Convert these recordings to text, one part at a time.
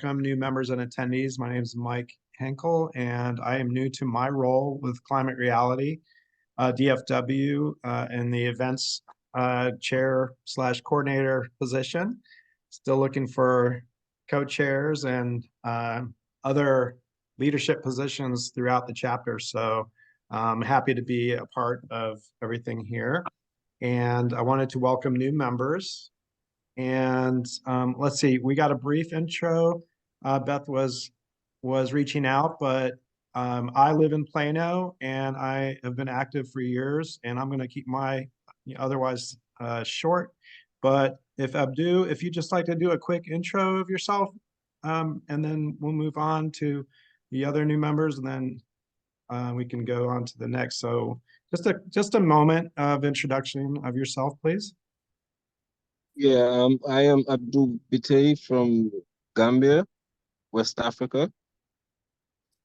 welcome new members and attendees. My name is Mike Henkel, and I am new to my role with Climate Reality, DFW, in the events chair / coordinator position. Still looking for co-chairs and other leadership positions throughout the chapter. So I'm happy to be a part of everything here. And I wanted to welcome new members. And let's see, we got a brief intro. Beth was reaching out, but I live in Plano and I have been active for years, and I'm going to keep my otherwise short. But if Abdu, if you'd just like to do a quick intro of yourself, and then we'll move on to the other new members, and then we can go on to the next. So just a moment of introduction of yourself, please. Yeah, I am Abdul Bitey from Gambia, West Africa,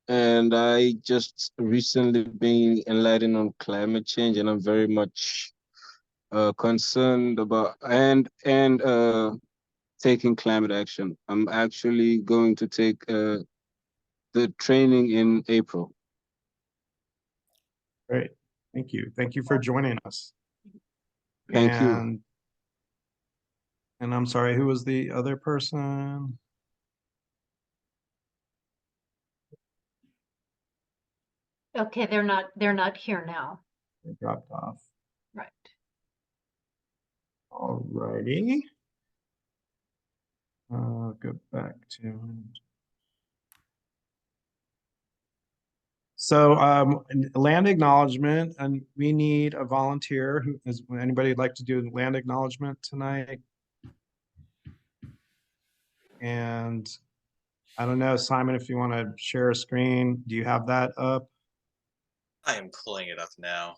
and I just recently been enlightened on climate change, and I'm very much concerned about and taking climate action. I'm actually going to take the training in April. Great, thank you. Thank you for joining us. Thank you. And I'm sorry, who was the other person? Okay, they're not here now. They dropped off. Right. All righty. Go back to. So land acknowledgement, and we need a volunteer. Who is anybody like to do land acknowledgement tonight? And I don't know, Simon, if you want to share a screen, do you have that up? I am pulling it up now.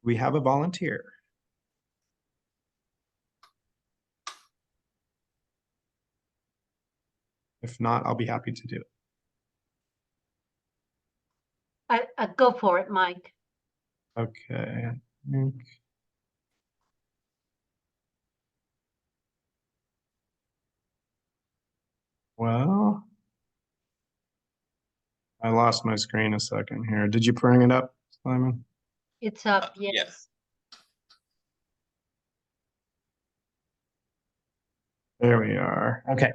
We have a volunteer. If not, I'll be happy to do it. I go for it, Mike. Okay. Well, I lost my screen a second here. Did you bring it up, Simon? It's up, yes. Yeah. There we are. Okay.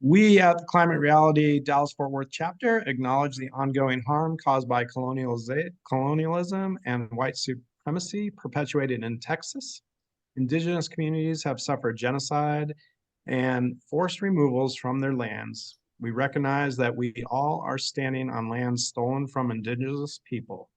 We at the Climate Reality Dallas-Fort Worth chapter acknowledge the ongoing harm caused by colonialism and white supremacy perpetuated in Texas. Indigenous communities have suffered genocide and forced removals from their lands. We recognize that we all are standing on lands stolen from indigenous people,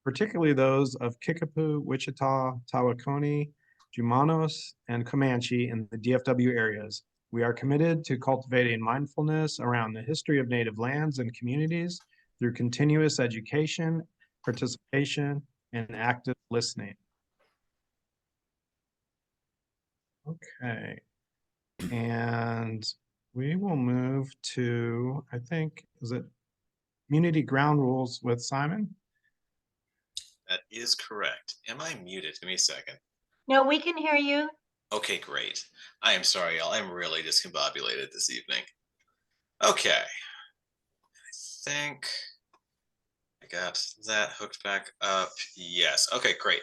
particularly those of Kickapoo, Wichita, Tawakoni, Jumanos, and Comanche in the DFW areas. We are committed to cultivating mindfulness around the history of Native lands and communities through continuous education, participation, and active listening. Okay, and we will move to, I think, is it community ground rules with Simon? That is correct. Am I muted? Give me a second. No, we can hear you. Okay, great. I am sorry, y'all. I'm really discombobulated this evening. Okay. I think I got that hooked back up. Yes. Okay, great.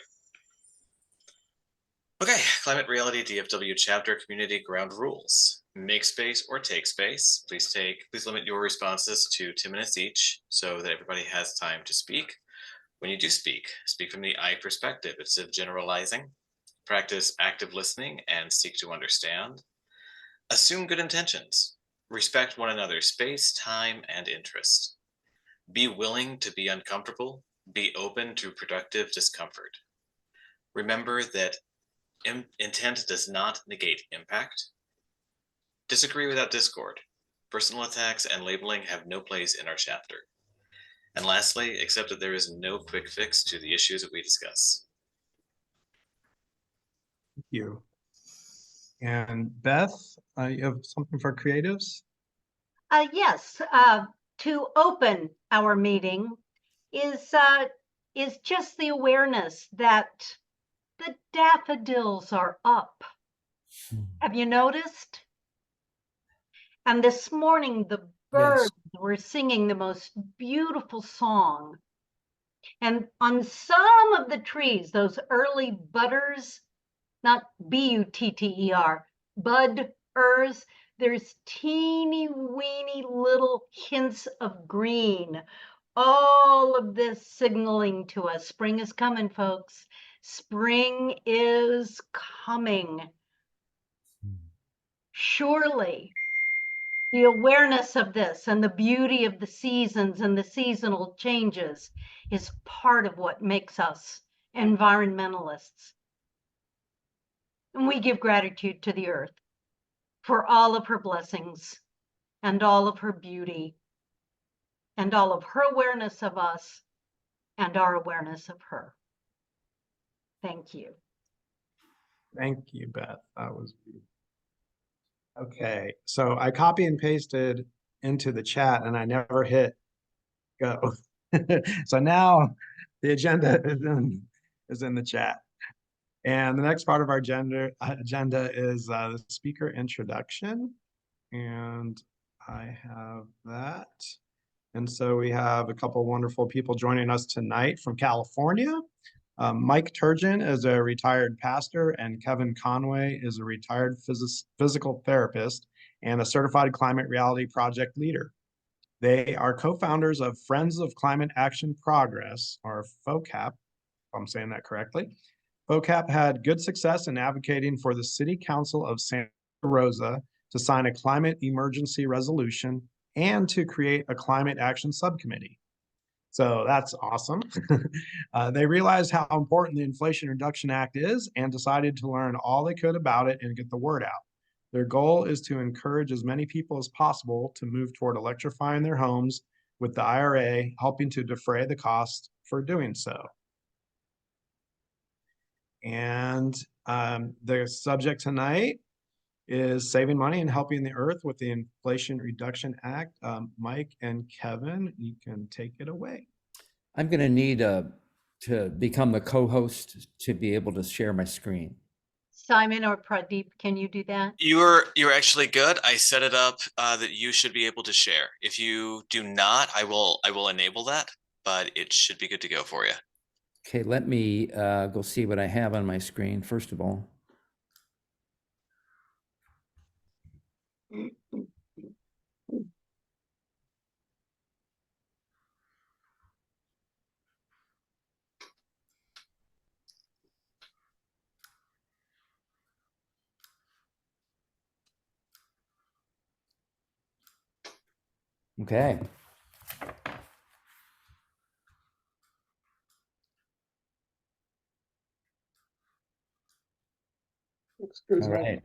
Okay, Climate Reality DFW chapter community ground rules. Make space or take space. Please limit your responses to 2 minutes each so that everybody has time to speak. When you do speak from the I perspective instead of generalizing. Practice active listening and seek to understand. Assume good intentions. Respect one another's space, time, and interest. Be willing to be uncomfortable. Be open to productive discomfort. Remember that intent does not negate impact. Disagree without discord. Personal attacks and labeling have no place in our chapter. And lastly, accept that there is no quick fix to the issues that we discuss. Thank you. And Beth, you have something for creatives? Yes, to open our meeting is just the awareness that the daffodils are up Have you noticed? And this morning, the Yes. birds were singing the most beautiful song. And on some of the trees, those early budders, not butter, budders, there's teeny weeny little hints of green. All of this signaling to us, spring is coming, folks. Spring is coming. Surely the awareness of this and the beauty of the seasons and the seasonal changes is part of what makes us environmentalists. And we give gratitude to the earth for all of her blessings and all of her beauty and all of her awareness of us and our awareness of her. Thank you. Thank you, Beth. That was beautiful. Okay, so I copy and pasted into the chat and I never hit go. So now the agenda is in the chat. And the next part of our agenda is the speaker introduction. And I have that. And so we have a couple wonderful people joining us tonight from California. Mike Turgeon is a retired pastor, and Kevin Conway is a retired physical therapist and a certified climate reality project leader. They are co-founders of Friends of Climate Action Progress, or FOCAP, if I'm saying that correctly. FOCAP had good success in advocating for the City Council of Santa Rosa to sign a climate emergency resolution and to create a climate action subcommittee. So that's awesome. They realized how important the Inflation Reduction Act is and decided to learn all they could about it and get the word out. Their goal is to encourage as many people as possible to move toward electrifying their homes, with the IRA helping to defray the cost for doing so. And the subject tonight is saving money and helping the earth with the Inflation Reduction Act. Mike and Kevin, you can take it away. I'm going to need to become the co-host to be able to share my screen. Simon or Pradeep, can you do that? You're actually good. I set it up that you should be able to share. If you do not, I will enable that, but it should be good to go for you. Okay, let me go see what I have on my screen, first of all. Okay. All right.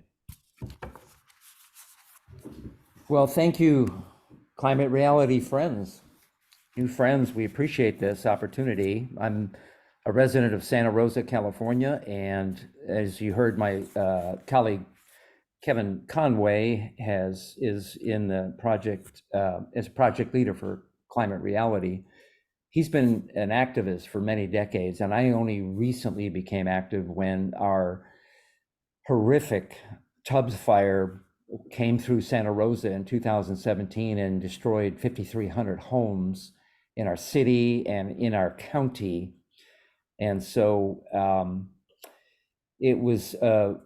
Well, thank you, Climate Reality friends. New friends, we appreciate this opportunity. I'm a resident of Santa Rosa, California, and as you heard, my colleague Kevin Conway is in the project as project leader for Climate Reality. He's been an activist for many decades, and I only recently became active when our horrific Tubbs fire came through Santa Rosa in 2017 and destroyed 5,300 homes in our city and in our county. And so it was a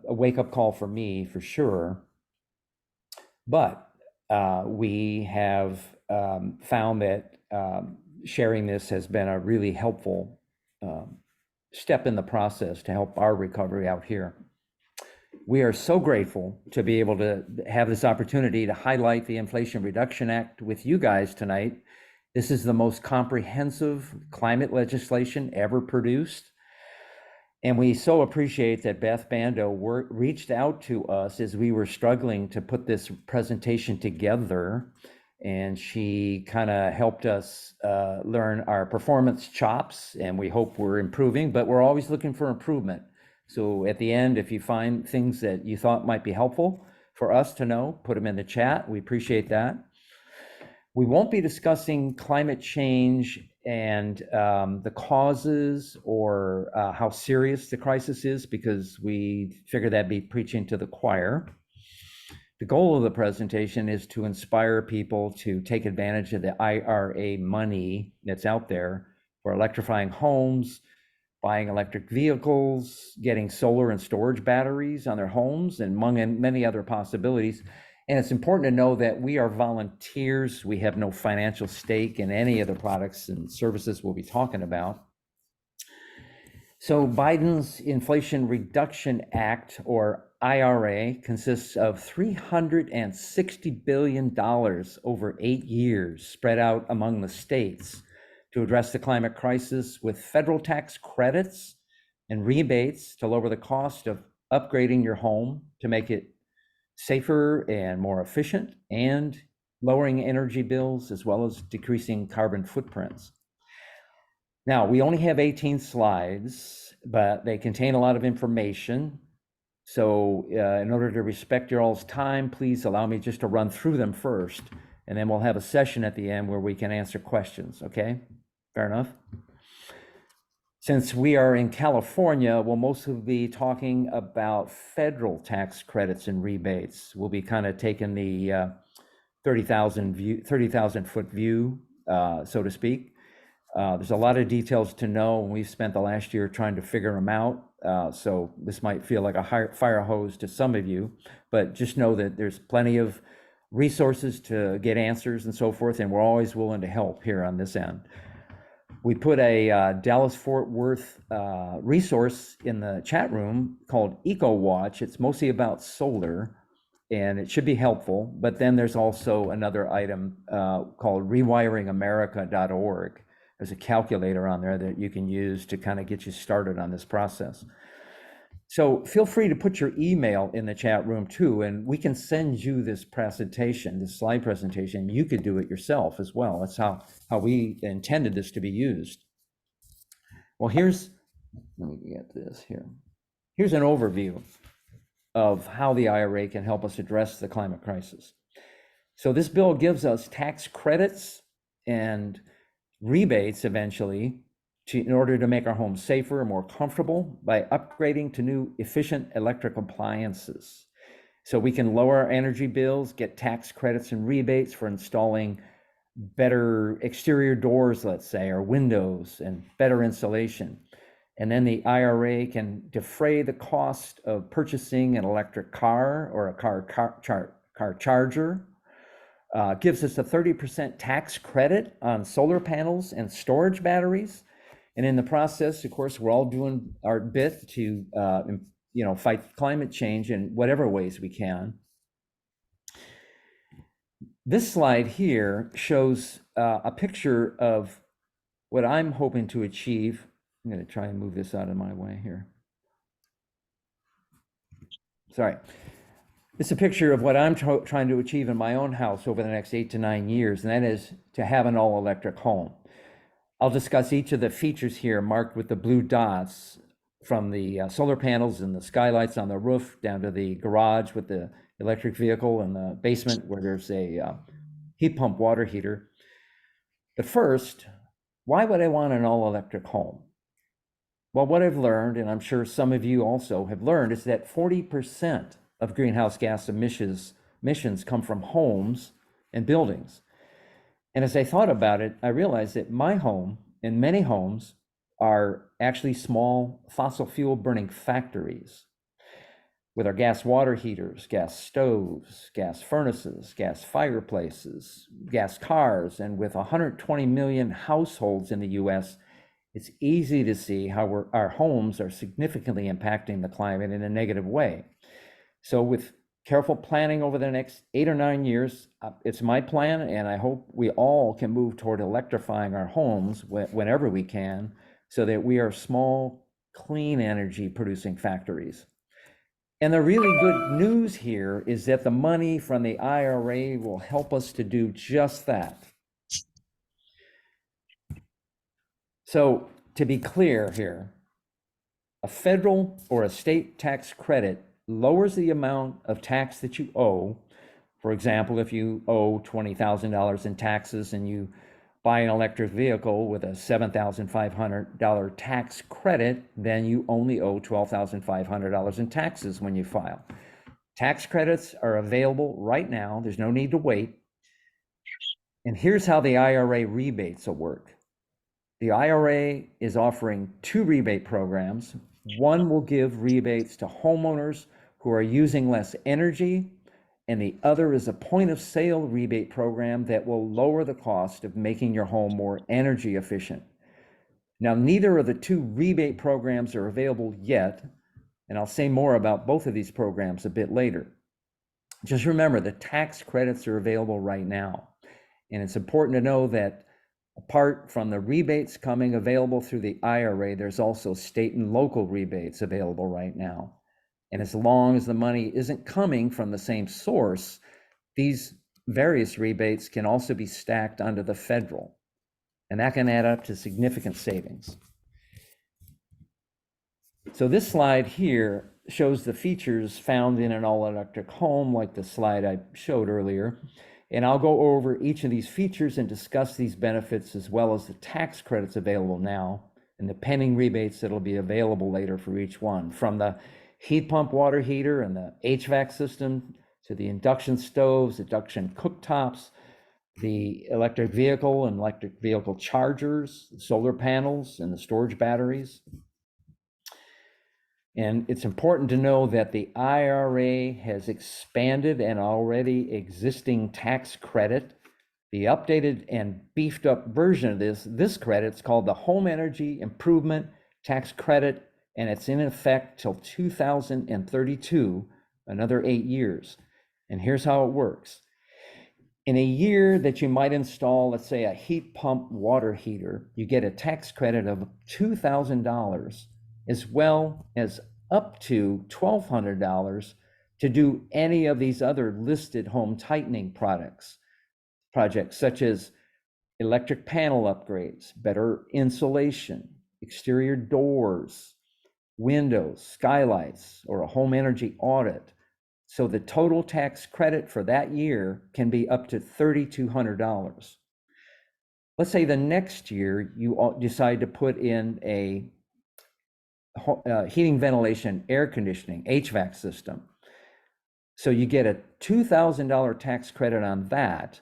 wake-up call for me, for sure. But we have found that sharing this has been a really helpful step in the process to help our recovery out here. We are so grateful to be able to have this opportunity to highlight the Inflation Reduction Act with you guys tonight. This is the most comprehensive climate legislation ever produced. And we so appreciate that Beth Bando reached out to us as we were struggling to put this presentation together. And she kind of helped us learn our performance chops, and we hope we're improving, but we're always looking for improvement. So at the end, if you find things that you thought might be helpful for us to know, put them in the chat. We appreciate that. We won't be discussing climate change and the causes or how serious the crisis is, because we figure that'd be preaching to the choir. The goal of the presentation is to inspire people to take advantage of the IRA money that's out there for electrifying homes, buying electric vehicles, getting solar and storage batteries on their homes, and among many other possibilities. And it's important to know that we are volunteers. We have no financial stake in any of the products and services we'll be talking about. So Biden's Inflation Reduction Act, or IRA, consists of $360 billion over 8 years spread out among the states to address the climate crisis, with federal tax credits and rebates to lower the cost of upgrading your home to make it safer and more efficient, and lowering energy bills as well as decreasing carbon footprints. Now, we only have 18 slides, but they contain a lot of information. So in order to respect your all's time, please allow me just to run through them first, and then we'll have a session at the end where we can answer questions, okay? Fair enough? Since we are in California, we'll mostly be talking about federal tax credits and rebates. We'll be kind of taking the 30,000 foot view, so to speak. There's a lot of details to know, and we've spent the last year trying to figure them out. So this might feel like a fire hose to some of you, but just know that there's plenty of resources to get answers and so forth, and we're always willing to help here on this end. We put a Dallas-Fort Worth resource in the chat room called EcoWatch. It's mostly about solar, and it should be helpful. But then there's also another item called rewiringamerica.org. There's a calculator on there that you can use to kind of get you started on this process. So feel free to put your email in the chat room too, and we can send you this presentation, this slide presentation. You could do it yourself as well. That's how we intended this to be used. Well, let me get this here. Here's an overview of how the IRA can help us address the climate crisis. So this bill gives us tax credits and rebates eventually in order to make our homes safer and more comfortable by upgrading to new efficient electric appliances. So we can lower our energy bills, get tax credits and rebates for installing better exterior doors, let's say, or windows, and better insulation. And then the IRA can defray the cost of purchasing an electric car or a car charger. Gives us a 30% tax credit on solar panels and storage batteries. And in the process, of course, we're all doing our bit to fight climate change in whatever ways we can. This slide here shows a picture of what I'm hoping to achieve. I'm going to try and move this out of my way here. Sorry. It's a picture of what I'm trying to achieve in my own house over the next 8 to 9 years, and that is to have an all-electric home. I'll discuss each of the features here marked with the blue dots, from the solar panels and the skylights on the roof down to the garage with the electric vehicle and the basement where there's a heat pump water heater. But first, why would I want an all-electric home? Well, what I've learned, and I'm sure some of you also have learned, is that 40% of greenhouse gas emissions come from homes and buildings. And as I thought about it, I realized that my home and many homes are actually small fossil fuel burning factories with our gas water heaters, gas stoves, gas furnaces, gas fireplaces, gas cars, and with 120 million households in the US, it's easy to see how our homes are significantly impacting the climate in a negative way. So with careful planning over the next 8 or 9 years, it's my plan, and I hope we all can move toward electrifying our homes whenever we can, so that we are small, clean energy producing factories. And the really good news here is that the money from the IRA will help us to do just that. So to be clear here, a federal or a state tax credit lowers the amount of tax that you owe. For example, if you owe $20,000 in taxes and you buy an electric vehicle with a $7,500 tax credit, then you only owe $12,500 in taxes when you file. Tax credits are available right now. There's no need to wait. And here's how the IRA rebates will work. The IRA is offering 2 rebate programs. One will give rebates to homeowners who are using less energy, and the other is a point of sale rebate program that will lower the cost of making your home more energy efficient. Now, neither of the 2 rebate programs are available yet, and I'll say more about both of these programs a bit later. Just remember, the tax credits are available right now. And it's important to know that apart from the rebates coming available through the IRA, there's also state and local rebates available right now. And as long as the money isn't coming from the same source, these various rebates can also be stacked onto the federal, and that can add up to significant savings. So this slide here shows the features found in an all-electric home, like the slide I showed earlier. And I'll go over each of these features and discuss these benefits, as well as the tax credits available now and the pending rebates that'll be available later for each one, from the heat pump water heater and the HVAC system to the induction stoves, induction cooktops, the electric vehicle and electric vehicle chargers, solar panels, and the storage batteries. And it's important to know that the IRA has expanded an already existing tax credit. The updated and beefed up version of this credit is called the Home Energy Improvement Tax Credit, and it's in effect till 2032, another 8 years. And here's how it works. In a year that you might install, let's say, a heat pump water heater, you get a tax credit of $2,000, as well as up to $1,200 to do any of these other listed home tightening projects, such as electric panel upgrades, better insulation, exterior doors, windows, skylights, or a home energy audit. So the total tax credit for that year can be up to $3,200. Let's say the next year you decide to put in a heating, ventilation, air conditioning, HVAC system. So you get a $2,000 tax credit on that.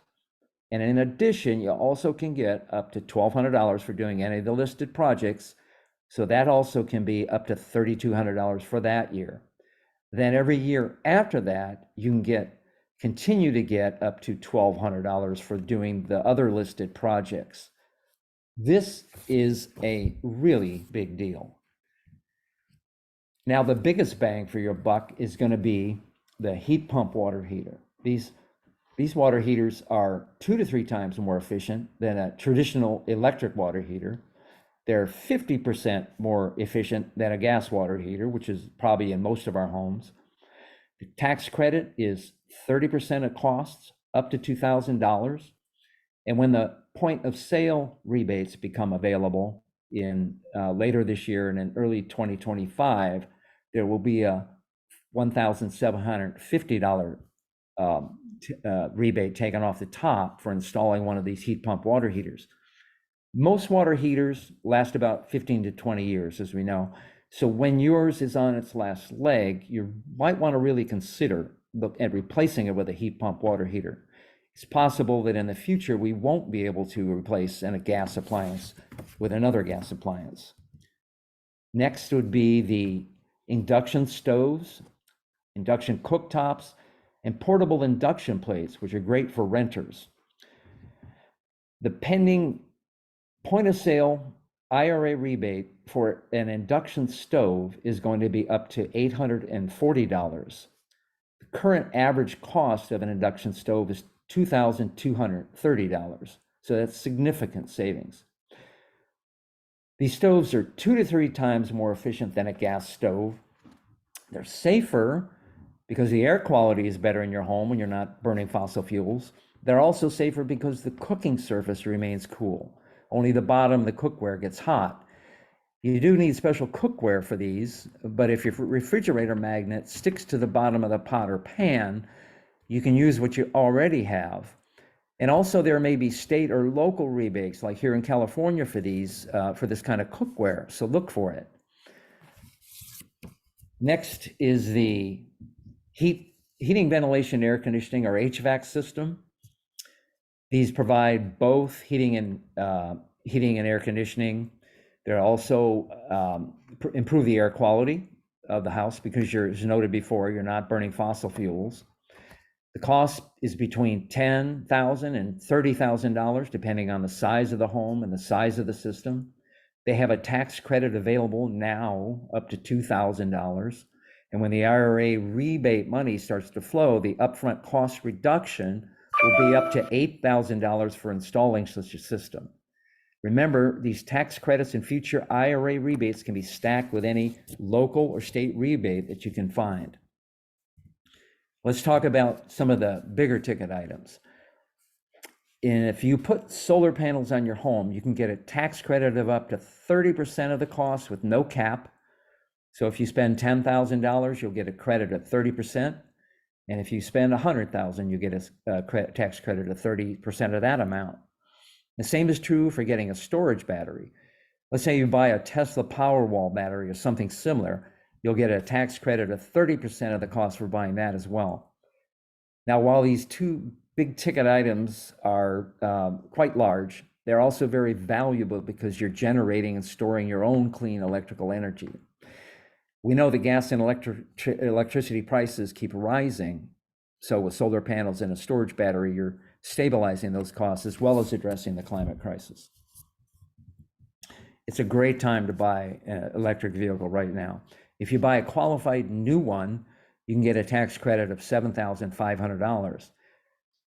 And in addition, you also can get up to $1,200 for doing any of the listed projects. So that also can be up to $3,200 for that year. Then every year after that, you can continue to get up to $1,200 for doing the other listed projects. This is a really big deal. Now, the biggest bang for your buck is going to be the heat pump water heater. These water heaters are 2 to 3 times more efficient than a traditional electric water heater. They're 50% more efficient than a gas water heater, which is probably in most of our homes. The tax credit is 30% of costs, up to $2,000. And when the point of sale rebates become available in later this year and in early 2025, there will be a $1,750 rebate taken off the top for installing one of these heat pump water heaters. Most water heaters last about 15 to 20 years, as we know. So when yours is on its last leg, you might want to really consider replacing it with a heat pump water heater. It's possible that in the future, we won't be able to replace a gas appliance with another gas appliance. Next would be the induction stoves, induction cooktops, and portable induction plates, which are great for renters. The pending point of sale IRA rebate for an induction stove is going to be up to $840. The current average cost of an induction stove is $2,230. So that's significant savings. These stoves are 2 to 3 times more efficient than a gas stove. They're safer because the air quality is better in your home when you're not burning fossil fuels. They're also safer because the cooking surface remains cool. Only the bottom of the cookware gets hot. You do need special cookware for these, but if your refrigerator magnet sticks to the bottom of the pot or pan, you can use what you already have. And also there may be state or local rebates, like here in California for these, for this kind of cookware. So look for it. Next is the heating, ventilation, air conditioning, or HVAC system. These provide both heating and air conditioning. They're also improve the air quality of the house because as noted before, you're not burning fossil fuels. The cost is between $10,000 and $30,000, depending on the size of the home and the size of the system. They have a tax credit available now up to $2,000. And when the IRA rebate money starts to flow, the upfront cost reduction will be up to $8,000 for installing such a system. Remember, these tax credits and future IRA rebates can be stacked with any local or state rebate that you can find. Let's talk about some of the bigger ticket items. And if you put solar panels on your home, you can get a tax credit of up to 30% of the cost with no cap. So if you spend $10,000, you'll get a credit of 30%. And if you spend $100,000, you get a tax credit of 30% of that amount. The same is true for getting a storage battery. Let's say you buy a Tesla Powerwall battery or something similar, you'll get a tax credit of 30% of the cost for buying that as well. Now, while these two big ticket items are quite large, they're also very valuable because you're generating and storing your own clean electrical energy. We know the gas and electricity prices keep rising. So with solar panels and a storage battery, you're stabilizing those costs as well as addressing the climate crisis. It's a great time to buy an electric vehicle right now. If you buy a qualified new one, you can get a tax credit of $7,500.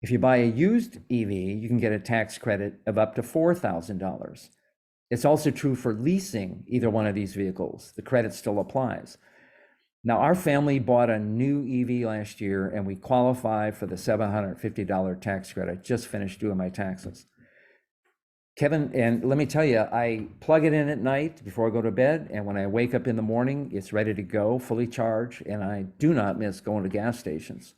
If you buy a used EV, you can get a tax credit of up to $4,000. It's also true for leasing either one of these vehicles. The credit still applies. Now, our family bought a new EV last year and we qualify for the $750 tax credit. I just finished doing my taxes. Kevin, and let me tell you, I plug it in at night before I go to bed, and when I wake up in the morning, it's ready to go, fully charged, and I do not miss going to gas stations.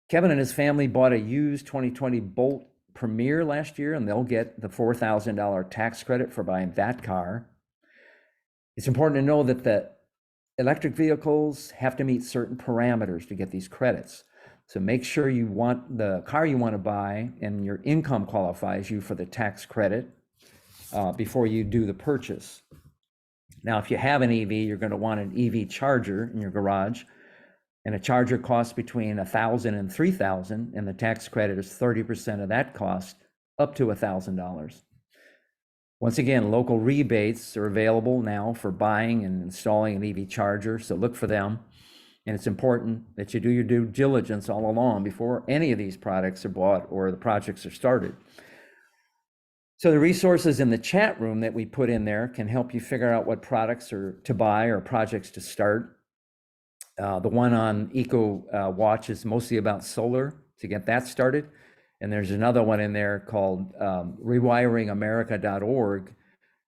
Kevin and his family bought a used 2020 Bolt Premier last year, and they'll get the $4,000 tax credit for buying that car. It's important to know that the electric vehicles have to meet certain parameters to get these credits. So make sure you want the car you want to buy and your income qualifies you for the tax credit before you do the purchase. Now, if you have an EV, you're going to want an EV charger in your garage, and a charger costs between $1,000 and $3,000, and the tax credit is 30% of that cost, up to $1,000. Once again, local rebates are available now for buying and installing an EV charger, so look for them. And it's important that you do your due diligence all along before any of these products are bought or the projects are started. So the resources in the chat room that we put in there can help you figure out what products are to buy or projects to start. The one on Eco Watch is mostly about solar to get that started. And there's another one in there called rewiringamerica.org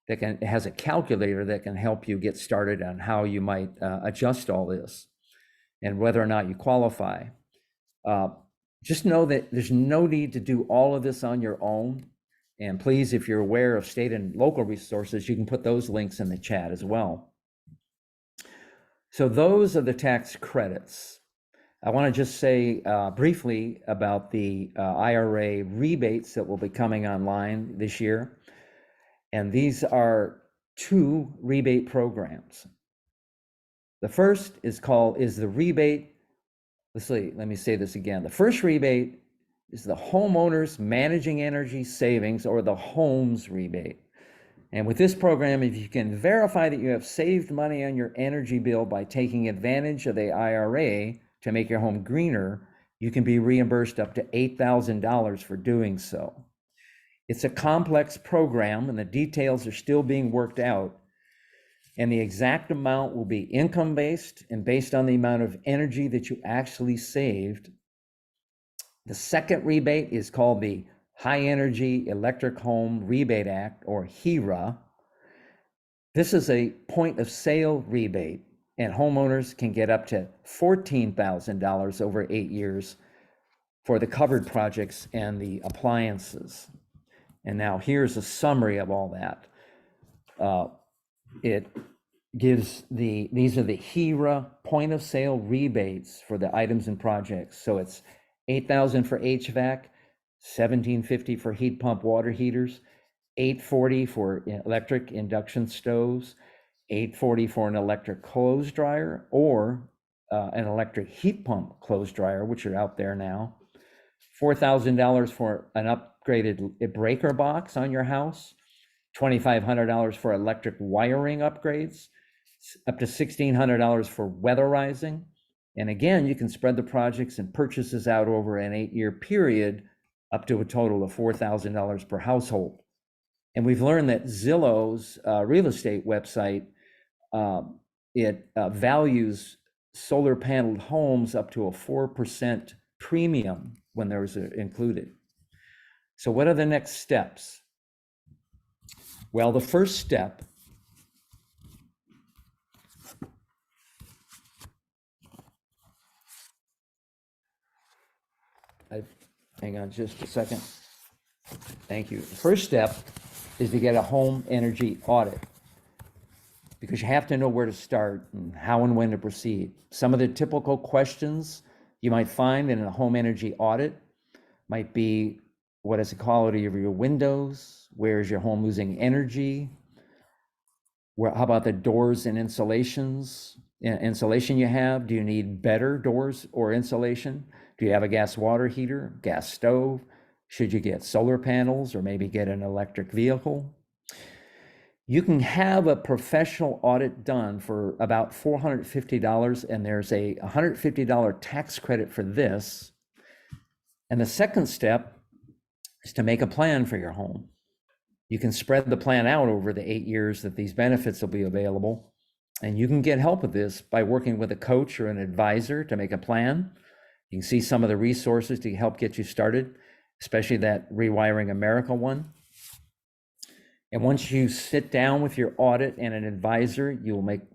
that has a calculator that can help you get started on how you might adjust all this and whether or not you qualify. Just know that there's no need to do all of this on your own. And please, if you're aware of state and local resources, you can put those links in the chat as well. So those are the tax credits. I want to just say briefly about the IRA rebates that will be coming online this year. And these are two rebate programs. The first is the rebate. Let me say this again. The first rebate is the homeowners managing energy savings, or the HOMES rebate. And with this program, if you can verify that you have saved money on your energy bill by taking advantage of the IRA to make your home greener, you can be reimbursed up to $8,000 for doing so. It's a complex program and the details are still being worked out. And the exact amount will be income-based and based on the amount of energy that you actually saved. The second rebate is called the High Energy Electric Home Rebate Act, or HERA. This is a point of sale rebate, and homeowners can get up to $14,000 over 8 years for the covered projects and the appliances. And now here's a summary of all that. It gives these are the HERA point of sale rebates for the items and projects. So it's $8,000 for HVAC, $1,750 for heat pump water heaters, $840 for electric induction stoves, $840 for an electric clothes dryer, or an electric heat pump clothes dryer, which are out there now, $4,000 for an upgraded breaker box on your house, $2,500 for electric wiring upgrades, up to $1,600 for weatherizing. And again, you can spread the projects and purchases out over an 8-year period, up to a total of $4,000 per household. And we've learned that Zillow's real estate website, it values solar paneled homes up to a 4% premium when those are included. So what are the next steps? Well, the first step hang on just a second. Thank you. The first step is to get a home energy audit, because you have to know where to start and how and when to proceed. Some of the typical questions you might find in a home energy audit might be, what is the quality of your windows? Where is your home losing energy? How about the doors and insulation you have? Do you need better doors or insulation? Do you have a gas water heater, gas stove? Should you get solar panels or maybe get an electric vehicle? You can have a professional audit done for about $450, and there's a $150 tax credit for this. And the second step is to make a plan for your home. You can spread the plan out over the 8 years that these benefits will be available. And you can get help with this by working with a coach or an advisor to make a plan. You can see some of the resources to help get you started, especially that Rewiring America one. And once you sit down with your audit and an advisor,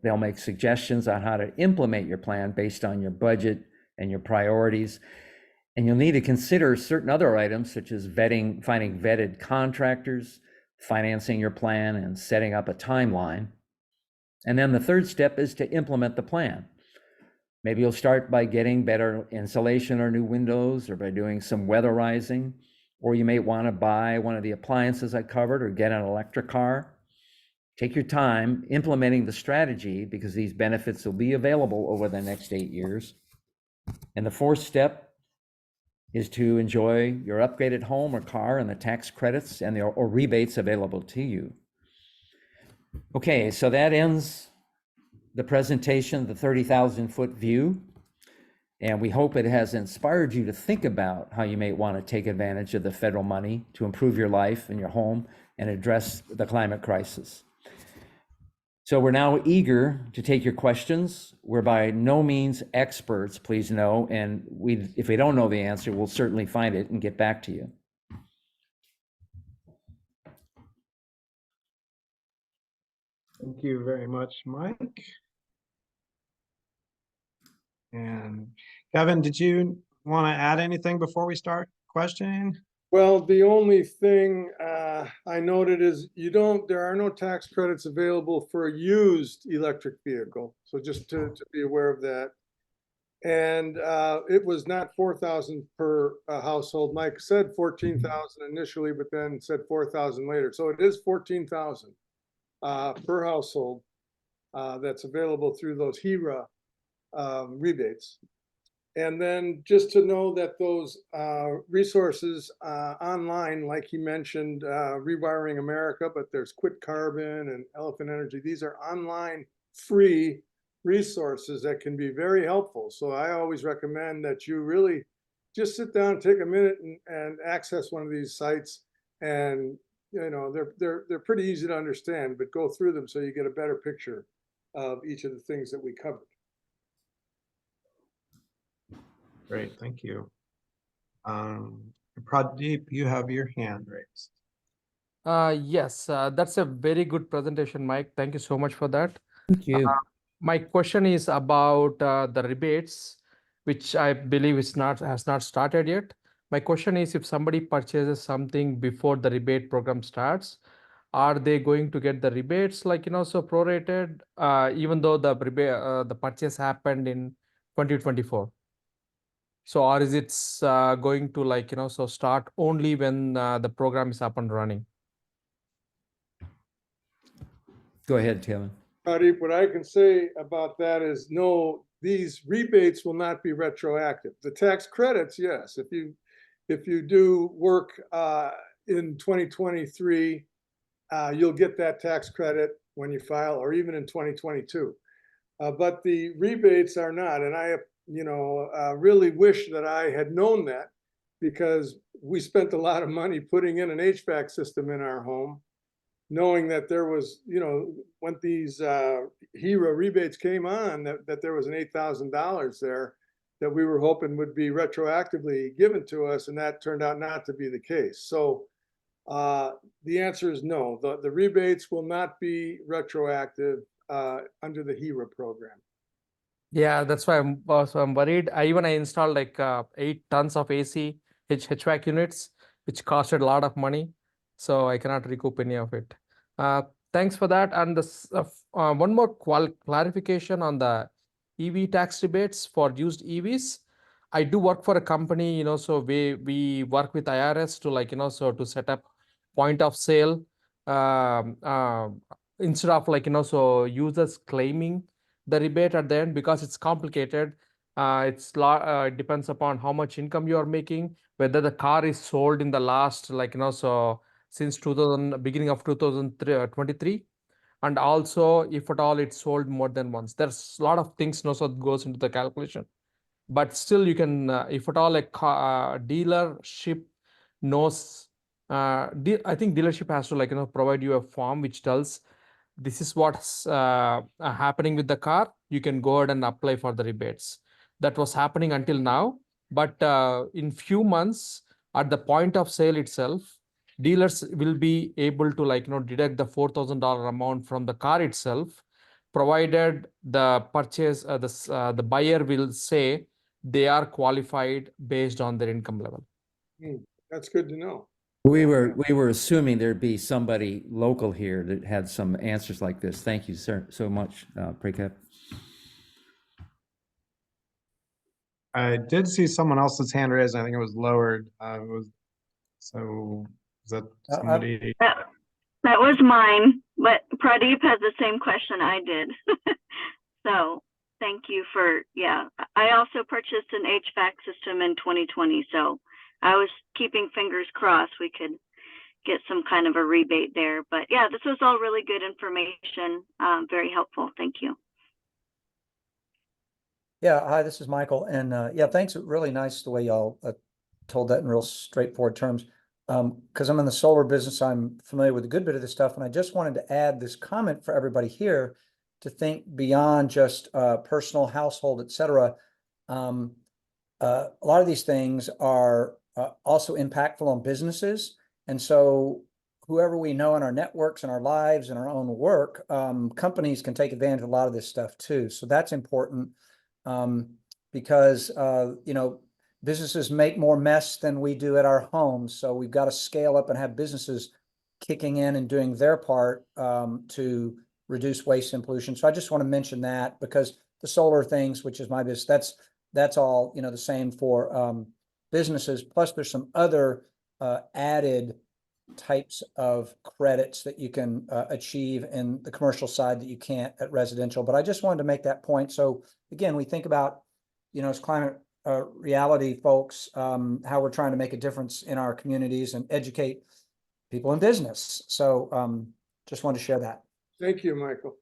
they'll make suggestions on how to implement your plan based on your budget and your priorities. And you'll need to consider certain other items, such as finding vetted contractors, financing your plan, and setting up a timeline. And then the third step is to implement the plan. Maybe you'll start by getting better insulation or new windows, or by doing some weatherizing, or you may want to buy one of the appliances I covered or get an electric car. Take your time implementing the strategy, because these benefits will be available over the next 8 years. And the fourth step is to enjoy your upgraded home or car and the tax credits and or rebates available to you. Okay, so that ends the presentation, the 30,000-foot view. And we hope it has inspired you to think about how you may want to take advantage of the federal money to improve your life and your home and address the climate crisis. So we're now eager to take your questions. We're by no means experts, please know, and if we don't know the answer, we'll certainly find it and get back to you. Thank you very much, Mike. And Kevin, did you want to add anything before we start questioning? Well, the only thing I noted is there are no tax credits available for a used electric vehicle. So just to be aware of that. And it was not 4,000 per household. Mike said 14,000 initially, but then said 4,000 later. So it is 14,000 per household that's available through those HERA rebates. And then just to know that those resources online, like he mentioned, Rewiring America, but there's Quit Carbon and Elephant Energy. These are online free resources that can be very helpful. So I always recommend that you really just sit down, take a minute and access one of these sites. And they're pretty easy to understand, but go through them so you get a better picture of each of the things that we covered. Great, thank you. Pradeep, you have your hand raised. Yes, that's a very good presentation, Mike. Thank you so much for that. Thank you. My question is about the rebates, which I believe has not started yet. My question is, if somebody purchases something before the rebate program starts, are they going to get the rebates like, so prorated, even though the rebate, the purchase happened in 2024? So, or is it going to like, so start only when the program is up and running? Go ahead, Kevin. Pradeep, what I can say about that is no, these rebates will not be retroactive. The tax credits, yes. If you do work in 2023, you'll get that tax credit when you file, or even in 2022. But the rebates are not, and I, really wish that I had known that, because we spent a lot of money putting in an HVAC system in our home, knowing that there was, when these HERA rebates came on, that there was an $8,000 there that we were hoping would be retroactively given to us, and that turned out not to be the case. So the answer is no. The rebates will not be retroactive under the HERA program. Yeah, that's why I'm worried. I installed like 8 tons of AC HVAC units, which costed a lot of money, so I cannot recoup any of it. Thanks for that. And one more clarification on the EV tax rebates for used EVs. I do work for a company, so we work with IRS to like, so to set up point of sale instead of like, so users claiming the rebate at the end, because it's complicated. It depends upon how much income you are making, whether the car is sold in the last, like, so since beginning of 2023, and also if at all it's sold more than once. There's a lot of things, so that goes into the calculation. But still, you can, if at all a dealership knows, I think dealership has to like, provide you a form which tells this is what's happening with the car, you can go ahead and apply for the rebates. That was happening until now, but in few months, at the point of sale itself, dealers will be able to like, deduct the $4,000 amount from the car itself, provided the purchase, the buyer will say they are qualified based on their income level. That's good to know. We were assuming there'd be somebody local here that had some answers like this. Thank you, sir, so much, Prekep. I did see someone else's hand raised. I think it was lowered. So is that somebody? That was mine, but Pradeep has the same question I did. So thank you for, yeah. I also purchased an HVAC system in 2020, so I was keeping fingers crossed we could get some kind of a rebate there. But yeah, this was all really good information, very helpful. Thank you. Yeah, hi, this is Michael. And yeah, thanks. Really nice the way y'all told that in real straightforward terms. Because I'm in the solar business, I'm familiar with a good bit of this stuff. And I just wanted to add this comment for everybody here to think beyond just personal, household, et cetera. A lot of these things are also impactful on businesses. And so whoever we know in our networks and our lives and our own work, companies can take advantage of a lot of this stuff too. So that's important because, businesses make more mess than we do at our homes. So we've got to scale up and have businesses kicking in and doing their part to reduce waste and pollution. So I just want to mention that, because the solar things, which is my business, that's all, the same for businesses. Plus there's some other added types of credits that you can achieve in the commercial side that you can't at residential. But I just wanted to make that point. So again, we think about, as climate reality folks, how we're trying to make a difference in our communities and educate people in business. So just wanted to share that. Thank you, Michael.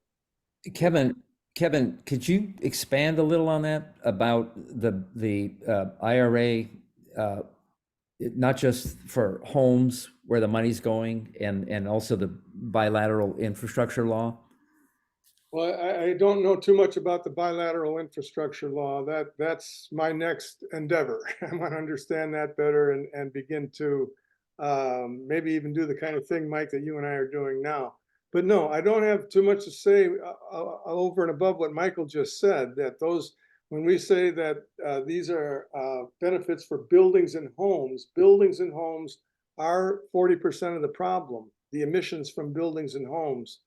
Kevin, could you expand a little on that about the IRA, not just for homes where the money's going, and also the bilateral infrastructure law? Well, I don't know too much about the bilateral infrastructure law. That's my next endeavor. I want to understand that better and begin to maybe even do the kind of thing, Mike, that you and I are doing now. But no, I don't have too much to say over and above what Michael just said, that those when we say that these are benefits for buildings and homes are 40% of the problem, the emissions from buildings and homes.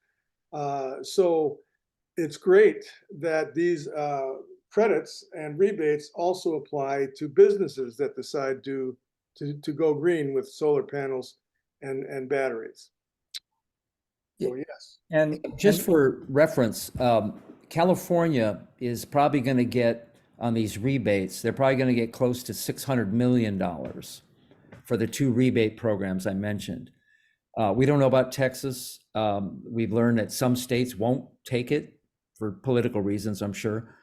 So it's great that these credits and rebates also apply to businesses that decide to go green with solar panels and batteries. So yes. And Just for reference, California is probably going to get on these rebates, they're probably going to get close to $600 million for the two rebate programs I mentioned. We don't know about Texas. We've learned that some states won't take it for political reasons, I'm sure.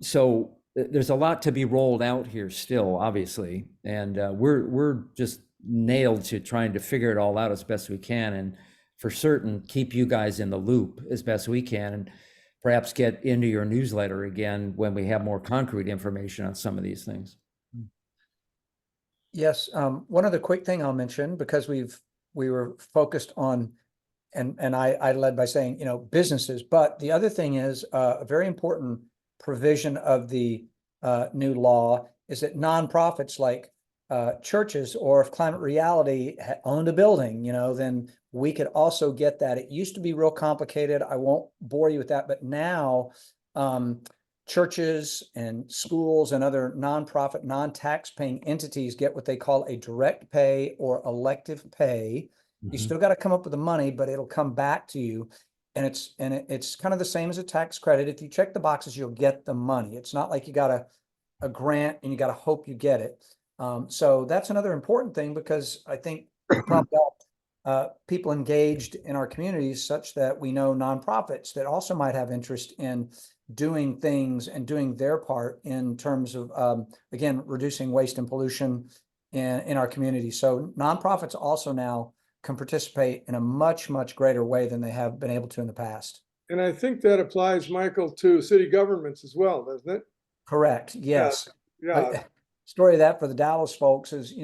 So there's a lot to be rolled out here still, obviously. And we're just nailed to trying to figure it all out as best we can. And for certain, keep you guys in the loop as best we can, and perhaps get into your newsletter again when we have more concrete information on some of these things. yes, one other quick thing I'll mention, because we were focused on, and I led by saying, businesses, but the other thing is a very important provision of the new law is that nonprofits like churches, or if Climate Reality owned a building, then we could also get that. It used to be real complicated. I won't bore you with that, but now churches and schools and other nonprofit, non-tax paying entities get what they call a direct pay or elective pay. You still got to come up with the money, but it'll come back to you. And it's kind of the same as a tax credit. If you check the boxes, you'll get the money. It's not like you got a grant and you got to hope you get it. So that's another important thing, because I think probably people engaged in our communities, such that we know nonprofits that also might have interest in doing things and doing their part in terms of, again, reducing waste and pollution in our community. So nonprofits also now can participate in a much, much greater way than they have been able to in the past. And I think that applies, Michael, to city governments as well, doesn't it? Correct. Yes. Yeah. Story of that for the Dallas folks is,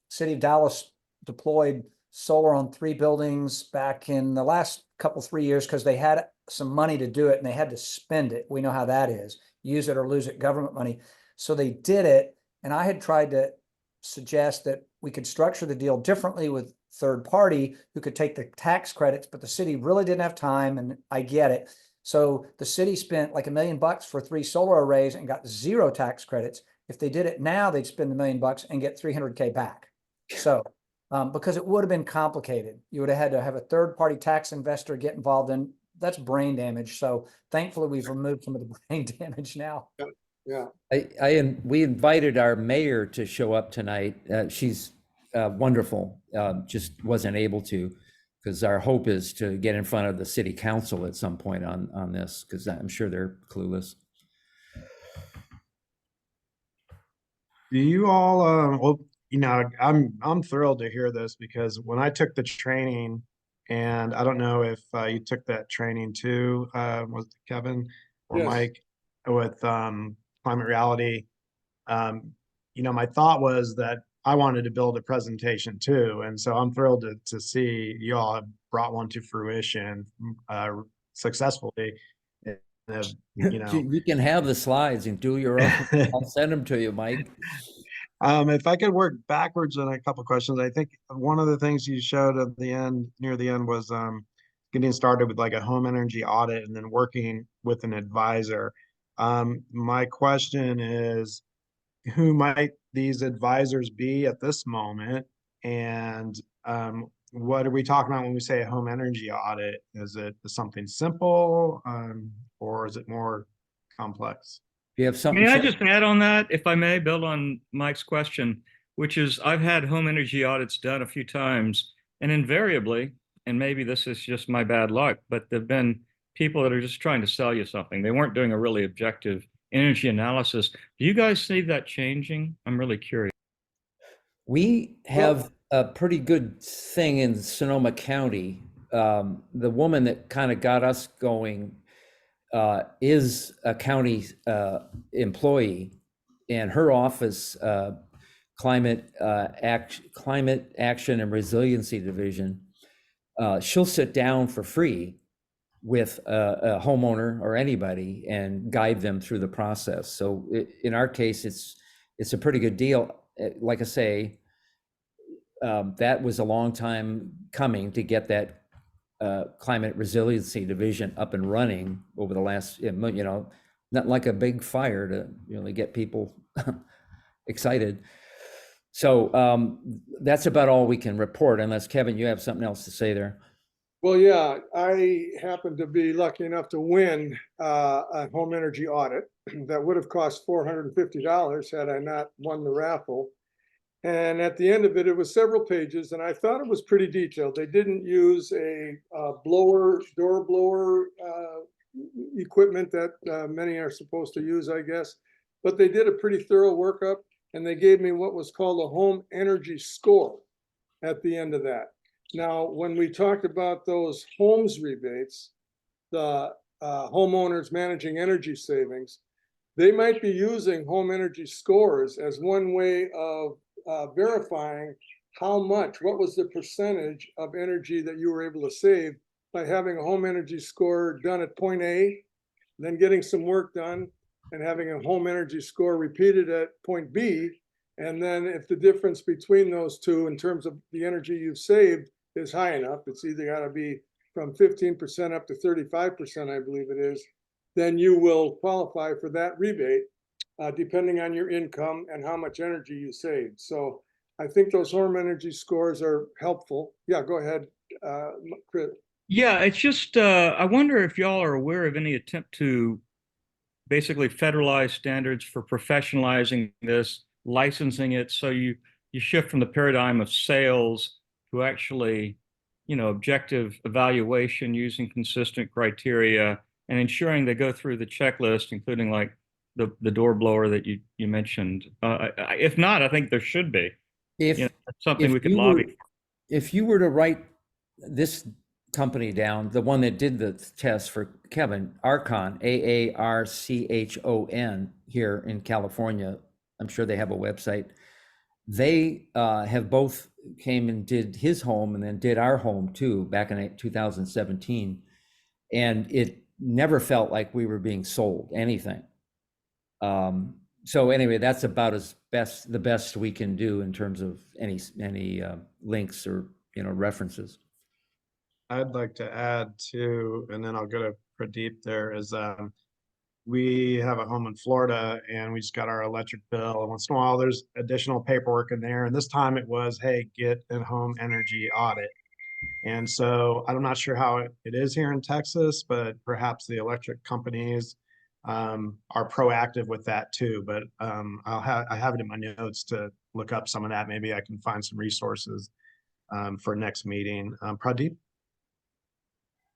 city of Dallas deployed solar on 3 buildings back in the last 3 years, because they had some money to do it and they had to spend it. We know how that is. Use it or lose it, government money. So they did it. And I had tried to suggest that we could structure the deal differently with third party who could take the tax credits, but the city really didn't have time, and I get it. So the city spent like $1 million for 3 solar arrays and got 0 tax credits. If they did it now, they'd spend $1 million and get $300K back. So because it would have been complicated, you would have had to have a third party tax investor get involved in. That's brain damage. So thankfully we've removed some of the brain damage now. Yeah. We invited our mayor to show up tonight. She's wonderful. Just wasn't able to, because our hope is to get in front of the city council at some point on this, because I'm sure they're clueless. Do you all, well, I'm thrilled to hear this, because when I took the training, and I don't know if you took that training too, was it Kevin or Yes. Mike, with Climate Reality, my thought was that I wanted to build a presentation too. And so I'm thrilled to see you all have brought one to fruition successfully. And have, You can have the slides and do your own. I'll send them to you, Mike. If I could work backwards on a couple of questions, I think one of the things you showed at the end, near the end, was getting started with like a home energy audit and then working with an advisor. My question is, who might these advisors be at this moment? And what are we talking about when we say a home energy audit? Is it something simple, or is it more complex? Do you have something? May I just add on that, if I may, build on Mike's question, which is I've had home energy audits done a few times, and invariably, and maybe this is just my bad luck, but there've been people that are just trying to sell you something. They weren't doing a really objective energy analysis. Do you guys see that changing? I'm really curious. We have a pretty good thing in Sonoma County. The woman that kind of got us going is a county employee, and her office, Climate Action and Resiliency Division, she'll sit down for free with a homeowner or anybody and guide them through the process. So in our case, it's a pretty good deal. Like I say, that was a long time coming to get that climate resiliency division up and running over the last, not like a big fire to really get people excited. So that's about all we can report, unless Kevin, you have something else to say there. Well, yeah, I happened to be lucky enough to win a home energy audit that would have cost $450 had I not won the raffle. And at the end of it, it was several pages, and I thought it was pretty detailed. They didn't use a door blower equipment that many are supposed to use, I guess, but they did a pretty thorough workup, and they gave me what was called a home energy score at the end of that. Now, when we talked about those homes rebates, the homeowners managing energy savings, they might be using home energy scores as one way of verifying what was the percentage of energy that you were able to save by having a home energy score done at point A, then getting some work done and having a home energy score repeated at point B. And then if the difference between those two in terms of the energy you've saved is high enough, it's either got to be from 15% up to 35%, I believe it is, then you will qualify for that rebate, depending on your income and how much energy you saved. So I think those home energy scores are helpful. Yeah, go ahead, Chris. Yeah, it's just I wonder if y'all are aware of any attempt to basically federalize standards for professionalizing this, licensing it, so you shift from the paradigm of sales to actually, objective evaluation using consistent criteria and ensuring they go through the checklist, including like the door blower that you mentioned. If not, I think there should be. That's something we could lobby. If you were to write this company down, the one that did the test for Kevin, Archon, AARCHON, here in California, I'm sure they have a website. They have both came and did his home and then did our home too back in 2017. And it never felt like we were being sold anything. So anyway, that's about the best we can do in terms of any links or references. I'd like to add too, and then I'll go to Pradeep there, is we have a home in Florida and we just got our electric bill. And once in a while, there's additional paperwork in there. And this time it was, hey, get a home energy audit. And so I'm not sure how it is here in Texas, but perhaps the electric companies are proactive with that too. But I have it in my notes to look up some of that. Maybe I can find some resources for next meeting. Pradeep?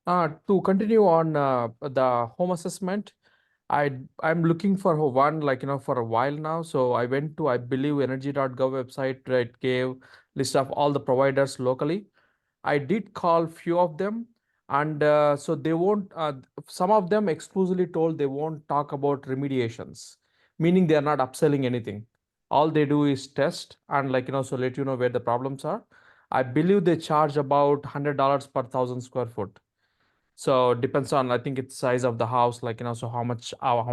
To continue on the home assessment, I'm looking for one for a while now. So I went to, I believe, energy.gov website. It gave list of all the providers locally. I did call few of them, and so they won't. Some of them exclusively told they won't talk about remediations, meaning they are not upselling anything. All they do is test and so let you know where the problems are. I believe they charge about $100 per 1,000 square foot. So depends on, I think it's size of the house, so how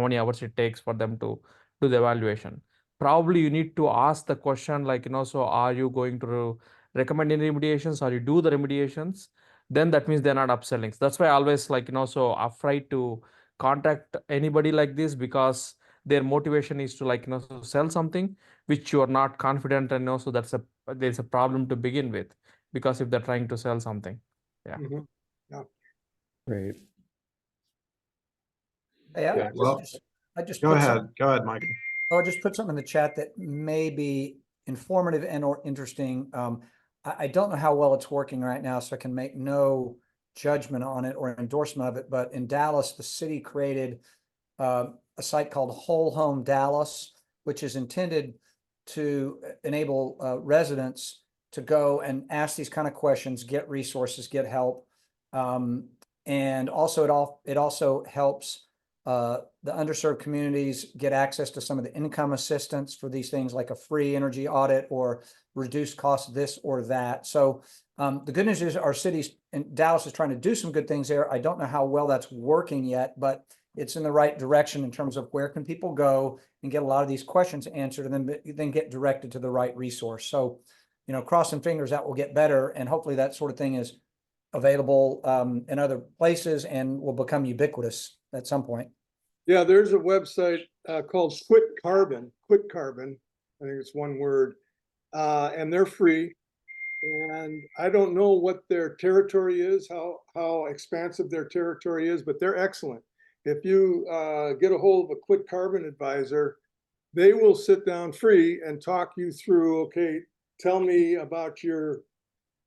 many hours it takes for them to do the evaluation. Probably you need to ask the question so are you going to recommend any remediations, or you do the remediations? Then that means they're not upselling. So that's why I always so afraid to contact anybody like this, because their motivation is to so sell something which you are not confident, and so there's a problem to begin with, because if they're trying to sell something. Yeah. Mm-hmm. Yeah. Great. Yeah, Well, I just go put ahead, Mike. I'll just put something in the chat that may be informative and or interesting. I don't know how well it's working right now, so I can make no judgment on it or endorsement of it. But in Dallas, the city created a site called Whole Home Dallas, which is intended to enable residents to go and ask these kind of questions, get resources, get help. And also it also helps the underserved communities get access to some of the income assistance for these things, like a free energy audit or reduced cost this or that. So The good news is our cities in Dallas is trying to do some good things there. I don't know how well that's working yet, but it's in the right direction in terms of where can people go and get a lot of these questions answered and then get directed to the right resource. So, you know, crossing fingers that will get better, and hopefully that sort of thing is available in other places and will become ubiquitous at some point. Yeah, there's a website called Quit Carbon. I think it's one word, and they're free. And I don't know what their territory is, how expansive their territory is, but they're excellent. If you get a hold of a Quit Carbon advisor, they will sit down free and talk you through, okay, tell me about your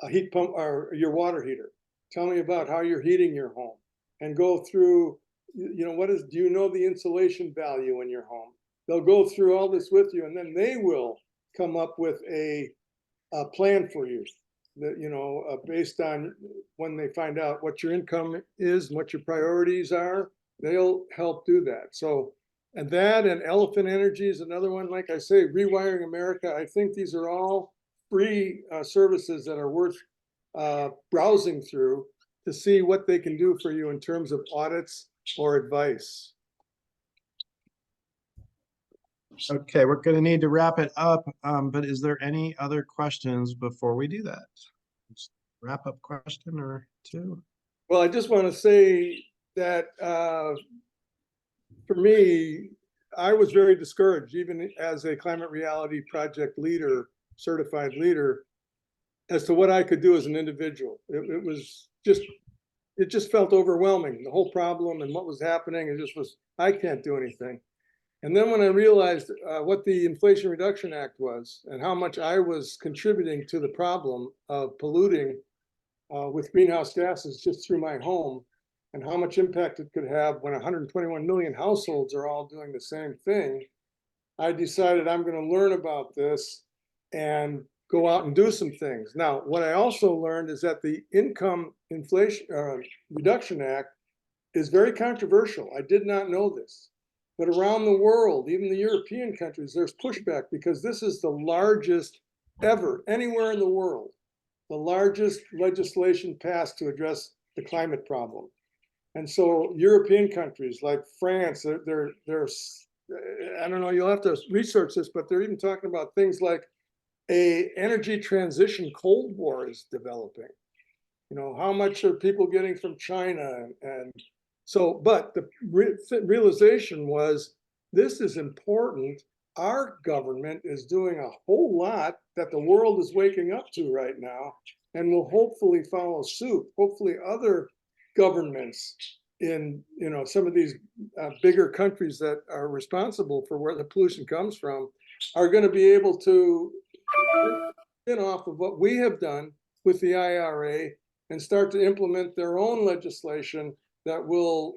heat pump or your water heater. Tell me about how you're heating your home, and go through, you know, do you know the insulation value in your home? They'll go through all this with you, and then they will come up with a plan for you that, you know, based on when they find out what your income is and what your priorities are, they'll help do that. So, and that and Elephant Energy is another one. Like I say, Rewiring America, I think these are all free services that are worth browsing through to see what they can do for you in terms of audits or advice. Okay, we're going to need to wrap it up, but is there any other questions before we do that? Just wrap up question or two? Well, I just want to say that for me, I was very discouraged, even as a climate reality project leader, certified leader, as to what I could do as an individual. It just felt overwhelming, the whole problem and what was happening. It just was, I can't do anything. And then when I realized what the Inflation Reduction Act was and how much I was contributing to the problem of polluting with greenhouse gases just through my home, and how much impact it could have when 121 million households are all doing the same thing, I decided I'm going to learn about this and go out and do some things. Now, what I also learned is that the Income Inflation Reduction Act is very controversial. I did not know this. But around the world, even the European countries, there's pushback because this is the largest ever, anywhere in the world, the largest legislation passed to address the climate problem. And so European countries like France, they're I don't know, you'll have to research this, but they're even talking about things like a energy transition Cold War is developing. You know, how much are people getting from China? And so, but the realization was, this is important. Our government is doing a whole lot that the world is waking up to right now, and will hopefully follow suit. Hopefully other governments in, you know, some of these bigger countries that are responsible for where the pollution comes from are going to be able to spin off of what we have done with the IRA and start to implement their own legislation that will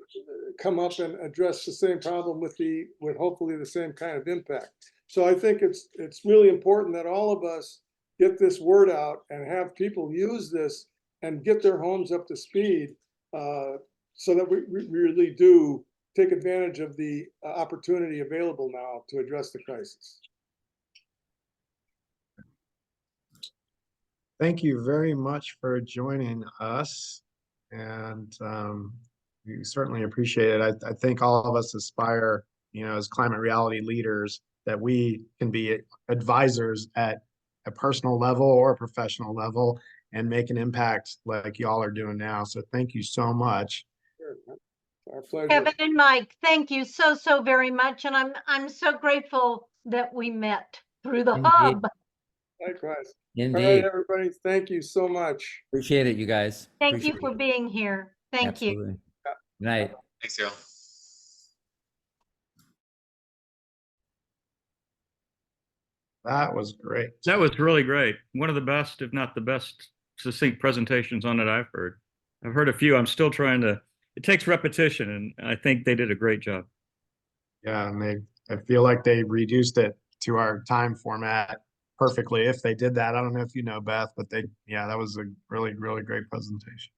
come up and address the same problem with hopefully the same kind of impact. So I think it's really important that all of us get this word out and have people use this and get their homes up to speed, so that we really do take advantage of the opportunity available now to address the crisis. Thank you very much for joining us, and we certainly appreciate it. I think all of us aspire, you know, as climate reality leaders, that we can be advisors at a personal level or a professional level and make an impact like y'all are doing now. So thank you so much. Sure. Our pleasure. Kevin and Mike, thank you so very much, and I'm so grateful that we met through the Indeed. hub. Likewise. Indeed. All right, everybody. Thank you so much. Appreciate it, you guys. Thank you Appreciate for it. being here. Thank you. Absolutely. Good night. Thanks, y'all. That was great. That was really great. One of the best, if not the best, succinct presentations on it I've heard. I've heard a few. I'm still trying to, it takes repetition, and I think they did a great job. Yeah, and I feel like they reduced it to our time format perfectly if they did that. I don't know if you know, Beth, but that was a really, really great presentation.